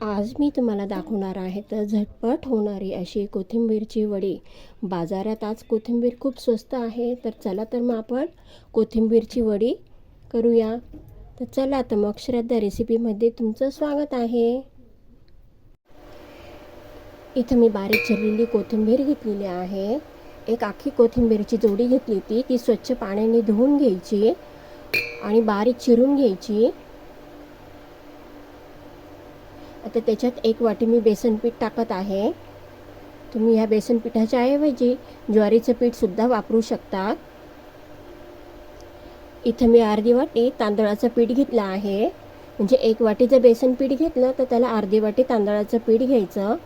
आज मी तुम्हाला दाखवणार आहे तर झटपट होणारी अशी कोथिंबीरची वडी. बाजारात आज कोथिंबीर खूप स्वस्त आहे, तर चला तर मग आपण कोथिंबीरची वडी करूया. तर चला तर मग श्रद्धा रेसिपीमध्ये तुमचं स्वागत आहे. इथं मी बारीक चिरलेली कोथिंबीर घेतलेली आहे. एक अख्खी कोथिंबीरची जोडी घेतली होती, ती स्वच्छ पाण्याने धुवून घ्यायची आणि बारीक चिरून घ्यायची. आता त्याच्यात एक वाटी मी बेसन पीठ टाकत आहे. तुम्ही ह्या बेसन पिठाच्या ऐवजी ज्वारीचं पीठसुद्धा वापरू शकता. इथं मी अर्धी वाटी तांदळाचं पीठ घेतलं आहे. म्हणजे एक वाटी जर बेसन पीठ घेतलं तर त्याला अर्धी वाटी तांदळाचं पीठ घ्यायचं.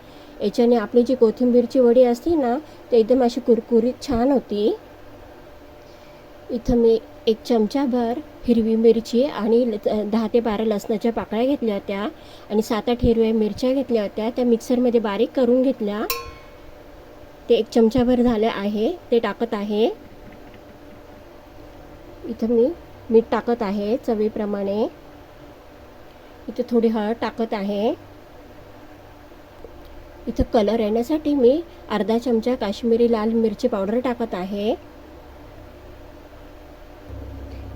याच्याने आपली जी कोथिंबीरची वडी असते ना, ते एकदम अशी कुरकुरीत छान होती. इथं मी एक चमचाभर हिरवी मिरची आणि 10 ते 12 लसणाच्या पाकळ्या घेतल्या होत्या आणि 7-8 हिरव्या मिरच्या घेतल्या होत्या. त्या मिक्सरमध्ये बारीक करून घेतल्या. ते एक चमचाभर झाले आहे, ते टाकत आहे. इथं मी मीठ टाकत आहे चवीप्रमाणे. इथं थोडी हळद टाकत आहे. इथं कलर येण्यासाठी मी अर्धा चमचा काश्मीरी लाल मिरची पावडर टाकत आहे.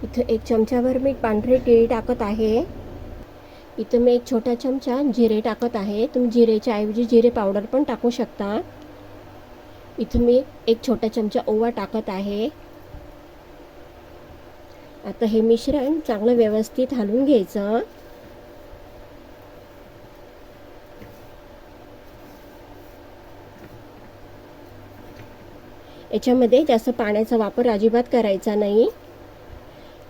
इथं एक चमचाभर मी पांढरे तीळ टाकत आहे. इथं मी एक छोटा चमचा जिरे टाकत आहे. तुम्ही जिरेच्या ऐवजी जिरे पावडर पण टाकू शकता. इथं मी एक छोटा चमचा ओवा टाकत आहे. आता हे मिश्रण चांगलं व्यवस्थित हलवून घ्यायचं. याच्यामध्ये जास्त पाण्याचा वापर अजिबात करायचा नाही,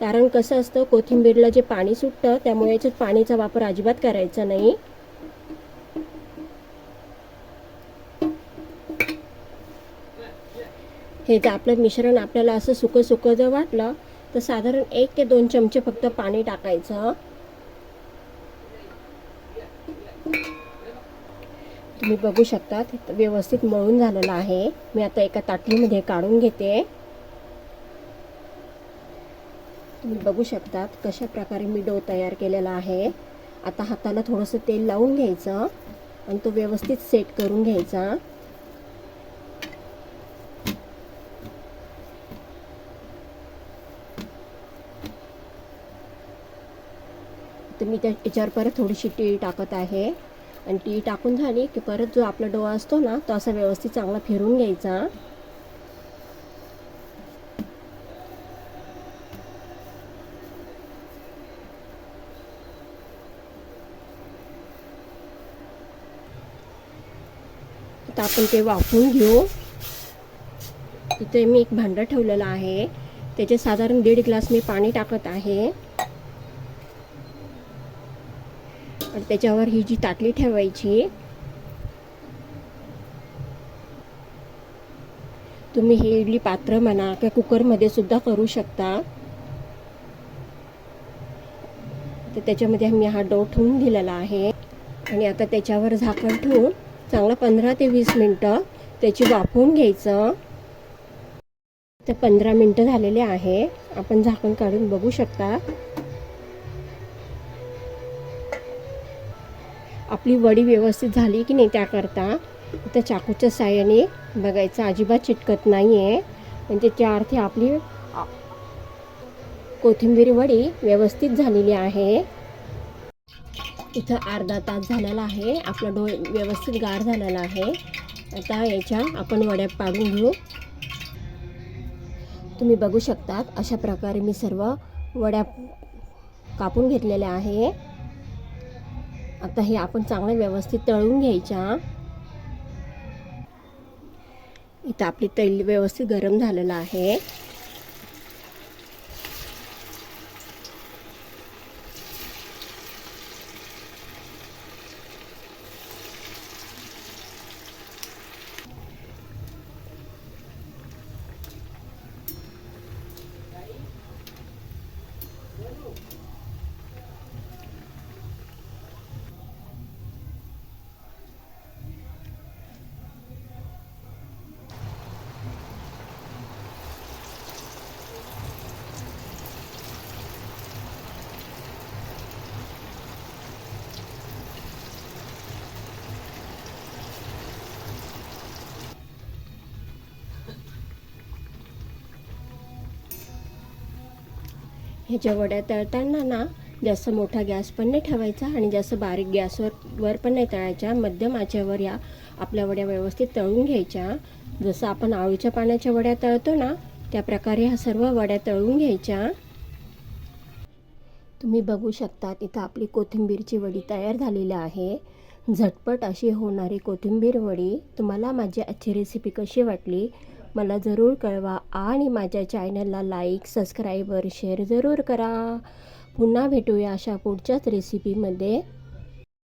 कारण कसं असतं कोथिंबीरला जे पाणी सुटतं त्यामुळे याच्यात पाण्याचा वापर अजिबात करायचा नाही. हे जर आपलं मिश्रण आपल्याला असं सुकं जर वाटलं तर साधारण 1 ते 2 चमचे फक्त पाणी टाकायचं. तुम्ही बघू शकता व्यवस्थित मळून झालेलं आहे. मी आता एका ताटलीमध्ये काढून घेते. तुम्ही बघू शकता कशा प्रकारे मी डो तयार केलेला आहे. आता हाताला थोडंसं तेल लावून घ्यायचं आणि तो व्यवस्थित सेट करून घ्यायचा. तर मी त्याच्यावर परत थोडीशी तीळ टाकत आहे आणि तीळ टाकून झाली की परत जो आपला डो असतो ना, तो असा व्यवस्थित चांगला फिरून घ्यायचा. आता आपण ते वाफवून घेऊ. इथे मी एक भांडं ठेवलेलं आहे. त्याचे साधारण 1.5 ग्लास मी पाणी टाकत आहे आणि त्याच्यावर ही जी ताटली ठेवायची. तुम्ही हे इडली पात्र म्हणा किंवा कुकरमध्ये सुद्धा करू शकता. तर त्याच्यामध्ये मी हा डो ठेवून दिलेला आहे आणि आता त्याच्यावर झाकण ठेवून चांगलं 15 ते 20 मिनटं त्याची वाफवून घ्यायचं. तर 15 मिनटं झालेले आहे. आपण झाकण काढून बघू शकता. आपली वडी व्यवस्थित झाली की नाही त्याकरता इथं चाकूच्या साहाय्याने बघायचं, अजिबात चिटकत नाही आहे. म्हणजे त्या अर्थी आपली कोथिंबीर वडी व्यवस्थित झालेली आहे. इथं अर्धा तास झालेला आहे. आपला डो व्यवस्थित गार झालेला आहे. आता याच्या आपण वड्या पाडून घेऊ. तुम्ही बघू शकता अशा प्रकारे मी सर्व वड्या कापून घेतलेल्या आहे. आता हे आपण चांगलं व्यवस्थित तळून घ्यायच्या. इथं आपली तेल व्यवस्थित गरम झालेलं आहे. ह्याच्या वड्या तळताना ना जास्त मोठा गॅस पण नाही ठेवायचा आणि जास्त बारीक गॅसवर पण नाही तळायच्या. मध्यम आचेवर या आपल्या वड्या व्यवस्थित तळून घ्यायच्या. जसं आपण आळूच्या पाण्याच्या वड्या तळतो ना त्या प्रकारे ह्या सर्व वड्या तळून घ्यायच्या. तुम्ही बघू शकता इथं आपली कोथिंबीरची वडी तयार झालेली आहे. झटपट अशी होणारी कोथिंबीर वडी. तुम्हाला माझी आजची रेसिपी कशी वाटली मला जरूर कळवा आणि माझ्या चॅनलला लाईक, सबस्क्राईब व शेअर जरूर करा. पुन्हा भेटूया अशा पुढच्याच रेसिपीमध्ये.